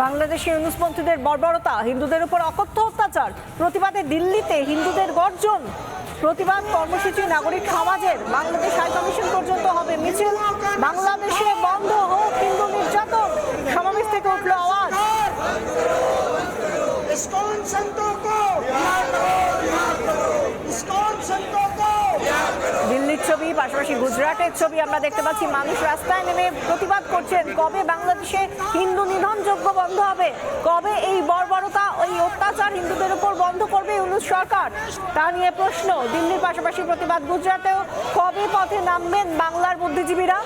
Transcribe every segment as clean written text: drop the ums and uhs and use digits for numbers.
বাংলাদেশে ইউনুসপন্থীদের বর্বরতা, হিন্দুদের উপর অকথ্য অত্যাচার, প্রতিবাদে দিল্লিতে হিন্দুদের গর্জন। প্রতিবাদ কর্মসূচি নাগরিক সমাজের, বাংলাদেশ হাইকমিশন পর্যন্ত হবে মিছিল। বাংলাদেশে বন্ধ হোক হিন্দু নির্যাতন, সমাবেশ থেকে উঠল আওয়াজ। দিল্লির ছবি, পাশাপাশি গুজরাটের ছবি আমরা দেখতে পাচ্ছি। মানুষ রাস্তায় নেমে প্রতিবাদ করছেন। কবে বাংলাদেশে হিন্দু নিধনযজ্ঞ বন্ধ হবে? কবে এই বর্বরতা, এই অত্যাচার হিন্দুদের উপর বন্ধ করবে ইউনূস সরকার? তা নিয়ে প্রশ্ন। দিল্লির পাশাপাশি প্রতিবাদ গুজরাটেও। কবে পথে নামবেন বাংলার বুদ্ধিজীবীরা?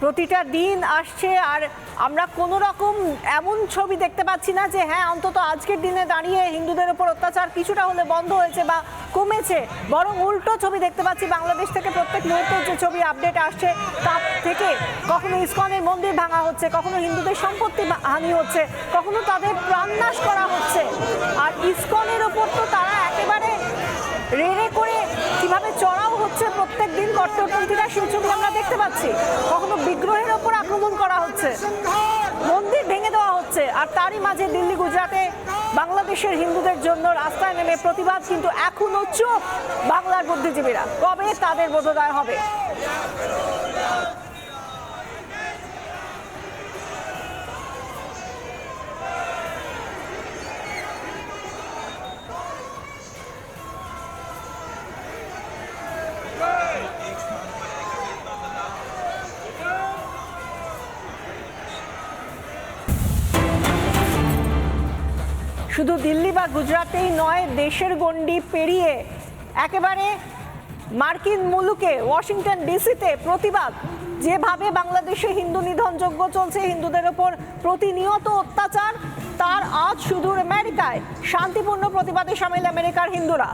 প্রতিটা দিন আসছে আর আমরা কোনো রকম এমন ছবি দেখতে পাচ্ছি না যে হ্যাঁ অন্তত আজকের দিনে দাঁড়িয়ে হিন্দুদের উপর অত্যাচার কিছুটা হলে বন্ধ হয়েছে বা কমেছে। বরং উল্টো ছবি দেখতে পাচ্ছি বাংলাদেশ থেকে। প্রত্যেক মুহূর্তে যে ছবি আপডেট আসছে তার থেকে কখনো ইসকনের মন্দির ভাঙা হচ্ছে, কখনো হিন্দুদের সম্পত্তি হানি হচ্ছে, কখনো তাদের প্রাণনাশ করা হচ্ছে। আর ইসকনের ওপর তো তারা একেবারে রেড়ে করে কিভাবে চড়াও হচ্ছে প্রত্যেক দিন কট্টরপন্থীরা, সেই ছবি আমরা দেখতে পাচ্ছি। কখনো বিগ্রহের ওপর আক্রমণ করা হচ্ছে, মন্দির ভেঙে দেওয়া হচ্ছে। আর তারই মাঝে দিল্লি, গুজরাটে বাংলাদেশের হিন্দুদের জন্য রাস্তায় নেমে প্রতিবাদ। কিন্তু এখনো চুপ বাংলার বুদ্ধিজীবীরা। কবে তাদের বোধোদয় হবে? শুধু দিল্লি বা গুজরাটেই নয়, দেশের গণ্ডি পেরিয়ে একেবারে মার্কিন মুলুকে, ওয়াশিংটন ডিসিতে প্রতিবাদ। যেভাবে বাংলাদেশে হিন্দু নিধনযজ্ঞ চলছে, হিন্দুদের ওপর প্রতিনিয়ত অত্যাচার, তার আজ সুদূর আমেরিকায় শান্তিপূর্ণ প্রতিবাদে সামিল আমেরিকার হিন্দুরা।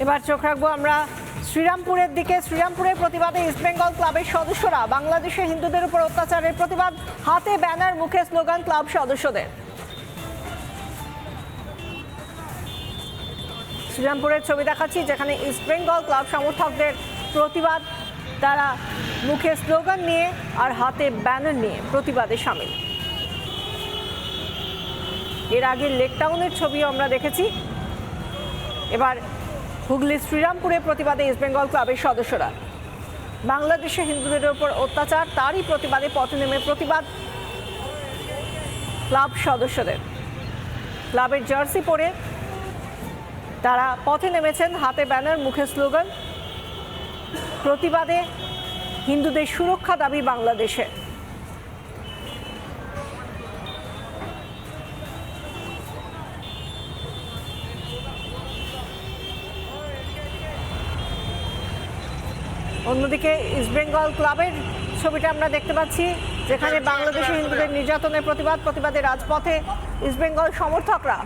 এবার চোখ রাখবো আমরা শ্রীরামপুরের দিকে। শ্রীরামপুরের প্রতিবাদে ইস্টবেঙ্গল ক্লাবের সদস্যরা। বাংলাদেশে হিন্দুদের উপর অত্যাচারের প্রতিবাদ, হাতে ব্যানার, মুখে স্লোগান ক্লাব সদস্যদের। শ্রীরামপুরের ছবি দেখাচ্ছি, যেখানে ইস্টবেঙ্গল ক্লাব সমর্থকদের প্রতিবাদ। তারা মুখে স্লোগান নিয়ে আর হাতে ব্যানার নিয়ে প্রতিবাদে সামিল। এর আগে লেকটাউনের ছবিও আমরা দেখেছি। এবার হুগলি শ্রীরামপুরে প্রতিবাদে ইস্টবেঙ্গল ক্লাবের সদস্যরা। বাংলাদেশে হিন্দুদের উপর অত্যাচার, তারই প্রতিবাদে পথে নেমে প্রতিবাদ ক্লাব সদস্যদের। ক্লাবের জার্সি পরে তারা পথে নেমেছেন, হাতে ব্যানার, মুখে স্লোগান। প্রতিবাদে হিন্দুদের সুরক্ষা দাবি বাংলাদেশে। অন্যদিকে ইস্টবেঙ্গল ক্লাবের ছবিটা আমরা দেখতে পাচ্ছি, যেখানে বাংলাদেশে হিন্দুদের নির্যাতনের প্রতিবাদ। প্রতিবাদে রাজপথে ইস্টবেঙ্গল সমর্থকরা।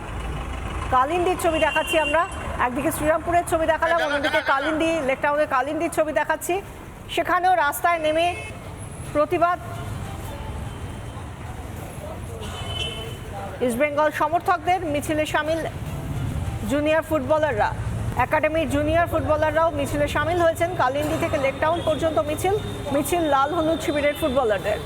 কালিন্দির ছবি দেখাচ্ছি আমরা। একদিকে শ্রীরামপুরের ছবি দেখালাম, অন্যদিকে কালিন্দি, লেকটাউনে কালিন্দির ছবি দেখাচ্ছি। সেখানেও রাস্তায় নেমে প্রতিবাদ ইস্টবেঙ্গল সমর্থকদের। মিছিলে সামিল জুনিয়র ফুটবলাররা। একাডেমির জুনিয়র ফুটবলাররাও মিছিলে সামিল হয়েছেন। কালিন্দি থেকে লেকটাউন পর্যন্ত মিছিল লাল হলুদ শিবিরের ফুটবলারদের।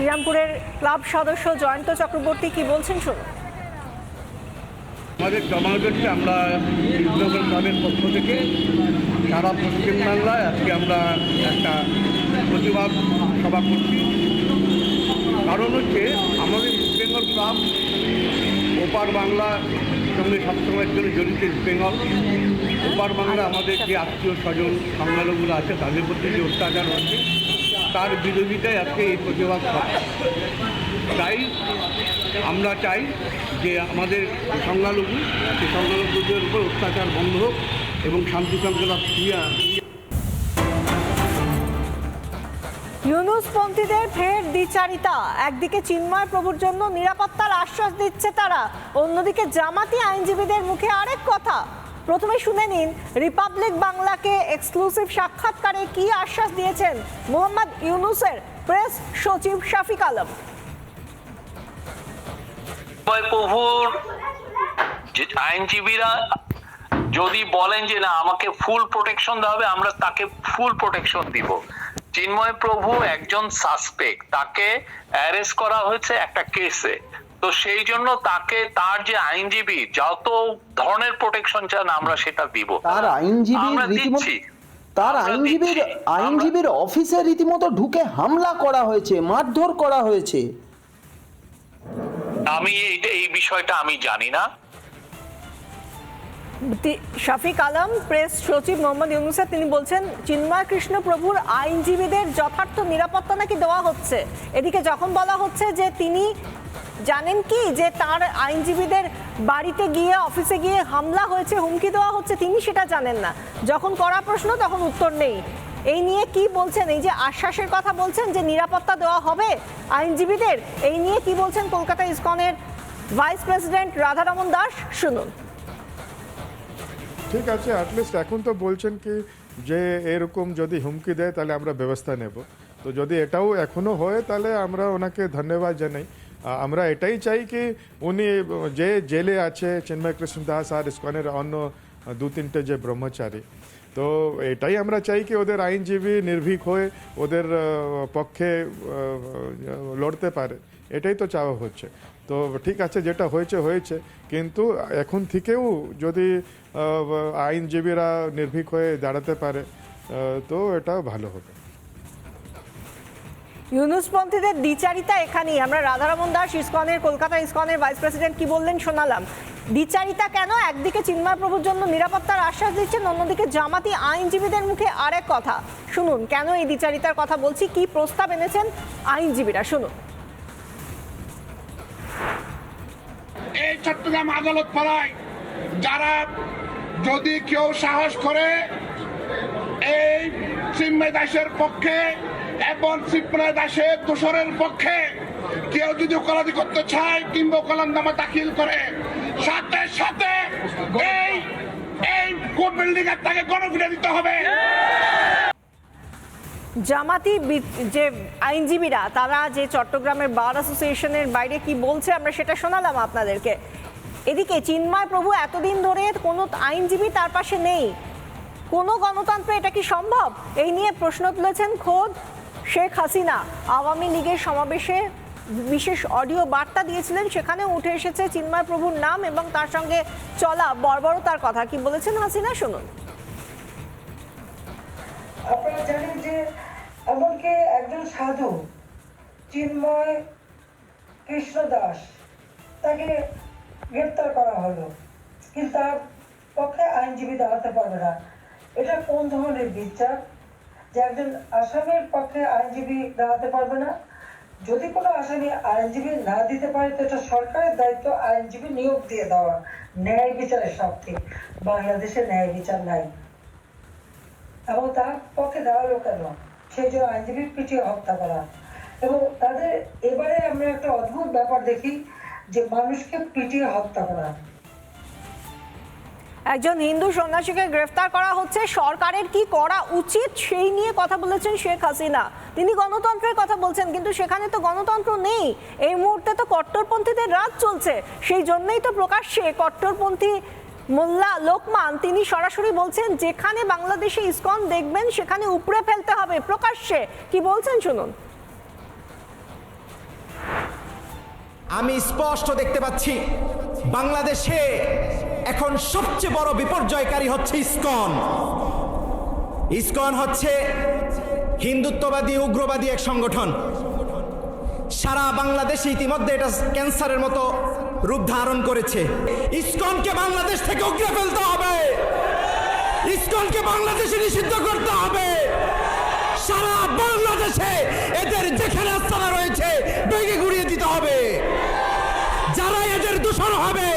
শ্রীরামপুরের ক্লাব সদস্য জয়ন্ত চক্রবর্তী কি বলছেন শুনুন। আমাদের জমায়েত হচ্ছে, আমরা ইসলামের ক্লাবের পক্ষ থেকে সারা পশ্চিমবাংলায় আজকে আমরা একটা প্রতিবাদ সভা করছি। কারণ হচ্ছে আমাদের ইস্ট বেঙ্গল ক্লাব ওপার বাংলার সঙ্গে সবসময়ের জন্য জড়িত। ইস্ট বেঙ্গল ওপার বাংলা আমাদের যে আত্মীয় স্বজন সংখ্যালঘুগুলো আছে তাদের প্রতি যে অত্যাচার হচ্ছে তার বিরোধিতায় আজকে এই প্রতিবাদ সভা। তাই আমরা চাই যে আমাদের সংখ্যালঘু সেই সংখ্যালঘুদের উপর অত্যাচার বন্ধ হোক এবং শান্তি শৃঙ্খলা ফিরিয়ে। ইউনুসপন্থীদের ফের দ্বিচারিতা, একদিকে চিন্ময় প্রভুর জন্য নিরাপত্তার আশ্বাস দিচ্ছে তারা, অন্যদিকে জামাতি আইনজীবীদের মুখে আরেক কথা। প্রথমে শুনে নিন রিপাবলিক বাংলাকে এক্সক্লুসিভ সাক্ষাৎকারে কি আশ্বাস দিয়েছেন মোহাম্মদ ইউনুসের প্রেস সচিব শফিক আলম। প্রভুর আইনজীবীরা যদি বলেন যে না আমাকে ফুল প্রোটেকশন দেওয়া হবে, আমরা তাকে ফুল প্রোটেকশন দিব। চিন্ময় প্রভু একজন সাসপেক্ট, তাকে অ্যারেস্ট করা হয়েছে একটা কেসে, তো সেই জন্য তাকে তার যে আইনজীবী যত ধরনের প্রোটেকশন চান আমরা সেটা দিব। তার আইনজীবীর অফিসে রীতিমতো ঢুকে হামলা করা হয়েছে, মারধর করা হয়েছে। আমি এই বিষয়টা আমি জানি না। শফিক আলম প্রেস সচিব মোহাম্মদ ইউনুসের তিনি বলছেন চিন্ময় কৃষ্ণ প্রভুর আইনজীবীদের যথার্থ নিরাপত্তা নাকি দেওয়া হচ্ছে। এদিকে যখন বলা হচ্ছে যে তিনি জানেন কি যে তার আইনজীবীদের বাড়িতে গিয়ে অফিসে গিয়ে হামলা হয়েছে, হুমকি দেওয়া হচ্ছে, তিনি সেটা জানেন না। যখন করা প্রশ্ন তখন উত্তর নেই। এই নিয়ে কি বলছেন? এই যে আশ্বাসের কথা বলছেন যে নিরাপত্তা দেওয়া হবে আইনজীবীদের, এই নিয়ে কি বলছেন কলকাতা ইসকনের ভাইস প্রেসিডেন্ট রাধারমন দাস, শুনুন। ঠিক আছে, অ্যাটলিস্ট এখন তো বলছেন কি যে এরকম যদি হুমকি দেয় তাহলে আমরা ব্যবস্থা নেব। তো যদি এটাও এখনো হয় তাহলে আমরা ওনাকে ধন্যবাদ জানাই। আমরা এটাই চাই কি উনি যে জেলে আছে চিন্ময় কৃষ্ণ দাস আর ইসকনের অন্য 2-3টে যে ব্রহ্মচারী, তো এটাই আমরা চাই কি ওদের আইনজীবী নির্ভীক হয়ে ওদের পক্ষে লড়তে পারে, এটাই তো চাওয়া হচ্ছে। তো ঠিক আছে, যেটা হয়েছে হয়েছে, কিন্তু এখন থেকেও যদি আইনজীবীরা নির্ভীক হয়ে দাঁড়াতে পারে তো এটা ভালো হবে। ইউনুসপন্থীদের দ্বিচারিতা এখানেই। আমরা রাধারমন দাস ইসকনের কলকাতা ইসকনের ভাইস প্রেসিডেন্ট কি বললেন শোনালাম। দ্বিচারিতা কেন? একদিকে চিন্ময় প্রভুর জন্য নিরাপত্তার আশ্বাস দিচ্ছেন, অন্যদিকে জামাতি আইনজীবীদের মুখে আরেক কথা। শুনুন কেন এই দ্বিচারিতার কথা বলছি, কি প্রস্তাব এনেছেন আইনজীবীরা, শুনুন। এই চট্টগ্রাম আদালত পাড়ায় যারা যদি কেউ সাহস করে এই চিন্ময় দাসের পক্ষে এবং চিন্ময় দাসের দোষরের পক্ষে কেউ যদি ওকালতি করতে চায় কিংবা ওকালতনামা দাখিল করে, সাথে সাথে এই কোর্ট বিল্ডিং এর তাকে গণফিরে দিতে হবে। জামাতি যে আইনজীবীরা তারা যে চট্টগ্রামের বার অ্যাসোসিয়েশনের বাইরে কি বলছে আমরা সেটা শোনালাম আপনাদেরকে। এদিকে চিন্ময় প্রভু এতদিন ধরে কোনো আইনজীবী তার পাশে নেই, কোনো গণতন্ত্রে এটা কি সম্ভব? এই নিয়ে প্রশ্ন তুলেছেন খোদ শেখ হাসিনা। আওয়ামী লীগের সমাবেশে বিশেষ অডিও বার্তা দিয়েছিলেন, সেখানে উঠে এসেছে চিন্ময় প্রভুর নাম এবং তার সঙ্গে চলা বর্বরতার কথা। কি বলেছেন হাসিনা, শুনুন। আপনারা জানেন যে এমনকি একজন সাধু চিন্ময় কৃষ্ণ দাস তাকে গ্রেপ্তার করা হলো, কিন্তু তার পক্ষে আইনজীবী দাঁড়াতে পারবে না। এটা কোন ধরনের বিচার যে একজন আসামির পক্ষে আইনজীবী দাঁড়াতে পারবে না? যদি কোনো আসামি আইনজীবী না দিতে পারে তো এটা সরকারের দায়িত্ব আইনজীবী নিয়োগ দিয়ে দেওয়া। ন্যায় বিচারের স্বার্থে বাংলাদেশে ন্যায় বিচার নাই, এবং তার পক্ষে দাঁড়ালো কেন? সেই জন্য আইনজীবী পিটিয়ে হত্যা করা। এবং তাদের এবারে আমরা একটা অদ্ভুত ব্যাপার দেখি যে মানুষকে পিটিয়ে হত্যা করা। একজন হিন্দু সন্ন্যাসীকে গ্রেফতার করা হচ্ছে, সরকারের কি করা উচিত সেই নিয়ে কথা বলেছেন শেখ হাসিনা। তিনি গণতন্ত্রের কথা বলছেন, কিন্তু সেখানে তো গণতন্ত্র নেই। এই মুহূর্তে তো কট্টরপন্থীদের রাজ চলছে, সেই জন্যই তো প্রকাশ্যে কট্টরপন্থী মোল্লা লোকমান তিনি সরাসরি বলছেন যেখানে বাংলাদেশে ইসকন দেখবেন সেখানে উপড়ে ফেলতে হবে, প্রকাশ্যে। কি বলছেন শুনুন। আমি স্পষ্ট দেখতে পাচ্ছি বাংলাদেশে এখন সবচেয়ে বড় বিপর্যয়কারী হচ্ছে ইসকন। ইসকন হচ্ছে হিন্দুত্ববাদী উগ্রবাদী এক সংগঠন। সারা বাংলাদেশে ইতিমধ্যে এটা ক্যান্সারের মতো রূপ ধারণ করেছে। ইসকনকে বাংলাদেশ থেকে উগড়ে ফেলতে হবে, ইসকনকে বাংলাদেশে নিষিদ্ধ করতে হবে। সারা বাংলাদেশে এদের যেখানে আস্তানা রয়েছে ভেঙে গুড়িয়ে দিতে হবে। যারা এদের দূষণ হবে,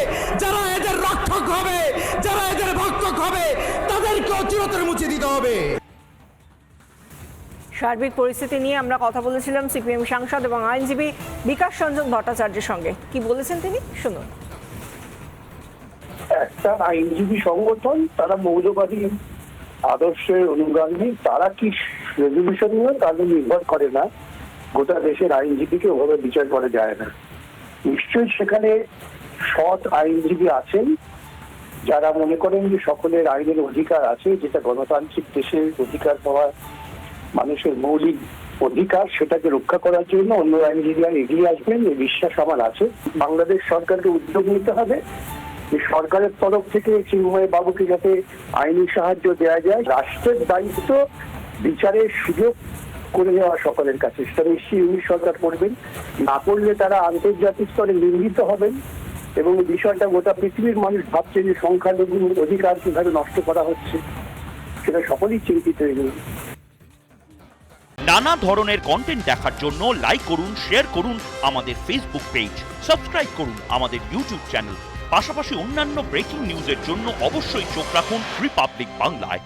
যারা এদের রক্ষক হবে, যারা এদের ভক্ষক হবে, তাদেরকে চিরতরে মুছে দিতে হবে। সার্বিক পরিস্থিতি নিয়ে আমরা কথা বলেছিলাম সিপিএম সাংসদ এবং আইনজীবী বিকাশ রঞ্জন ভট্টাচার্যের সঙ্গে। কি বলেছেন তিনি শুনুন। একটা আইনজীবী সংগঠন, তারা মৌলবাদী আদর্শের অনুগামী, তারা কি রেজলিউশন নিয়ে তাদের নির্ভর করে না। গোটা দেশের আইনজীবীকে ওভাবে বিচার করা যায় না। নিশ্চয়ই সেখানে সৎ আইনজীবী আছেন যারা মনে করেন যে সকলের আইনের অধিকার আছে, যেটা গণতান্ত্রিক দেশের অধিকার পাওয়া মানুষের মৌলিক অধিকার, সেটাকে রক্ষা করার জন্য অন্য আইনজীবীরা এগিয়ে আসবেন, এই বিশ্বাস আমার আছে। বাংলাদেশ সরকারকে উদ্যোগ নিতে হবে যে সরকারের তরফ থেকে চিন্ময় বাবুকে যাতে আইনি সাহায্য দেওয়া যায়। রাষ্ট্রের দায়িত্ব বিচারের সুযোগ করে দেওয়া সকলের কাছে, সেটা নিশ্চয়ই ইউনিট সরকার করবেন। না করলে তারা আন্তর্জাতিক স্তরে নিন্দিত হবেন এবং এই বিষয়টা গোটা পৃথিবীর মানুষ ভাবছে যে সংখ্যালঘুর অধিকার কিভাবে নষ্ট করা হচ্ছে, সেটা সকলেই চিন্তিত হয়ে যাবে। নানা ধরনের কন্টেন্ট দেখার জন্য লাইক করুন, শেয়ার করুন আমাদের ফেসবুক পেজ, সাবস্ক্রাইব করুন আমাদের ইউটিউব চ্যানেল। পাশাপাশি অন্যান্য ব্রেকিং নিউজের জন্য অবশ্যই চোখ রাখুন রিপাবলিক বাংলায়।